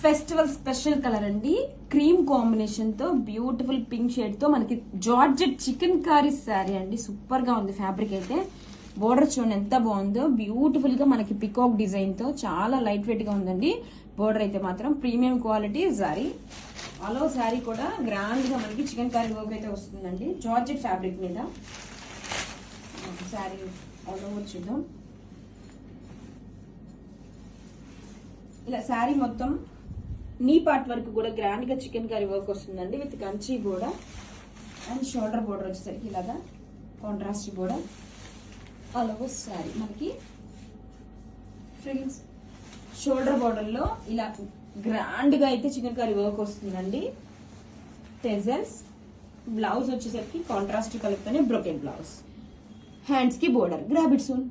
Festival special colour అండి, cream combination తో beautiful pink shade తో మనకి జార్జెట్ చికెన్ కారీ శారీ అండి. సూపర్ గా ఉంది ఫ్యాబ్రిక్ అయితే. బోర్డర్ చూడండి ఎంత బాగుందో, బ్యూటిఫుల్ గా మనకి పికాక్ డిజైన్ తో చాలా లైట్ వెయిట్ గా ఉందండి. బోర్డర్ అయితే మాత్రం premium quality sari. All over sari కూడా గ్రాండ్ గా మనకి చికెన్ కారీ వర్క్ అయితే వస్తుందండి జార్జెట్ ఫ్యాబ్రిక్ మీద. శారీ ఆల్ ఓవర్ చూద్దాం. ఇలా శారీ మొత్తం నీ పార్ట్ వరకు కూడా గ్రాండ్ గా చికెన్ కర్రీ వర్క్ వస్తుందండి with Kanchi border and shoulder border వచ్చేసరికి ఇలాగా contrast border. All over sari మనకి ఫ్రిల్స్ షోల్డర్ బోర్డర్ లో ఇలా గ్రాండ్ గా అయితే చికెన్ కర్రీ వర్క్ వస్తుందండి. టెజల్స్, బ్లౌజ్ వచ్చేసరికి కాంట్రాస్ట్ కలర్ తోనే బ్రోకెన్ బ్లౌజ్, హ్యాండ్స్ కి బోర్డర్. Grab it soon.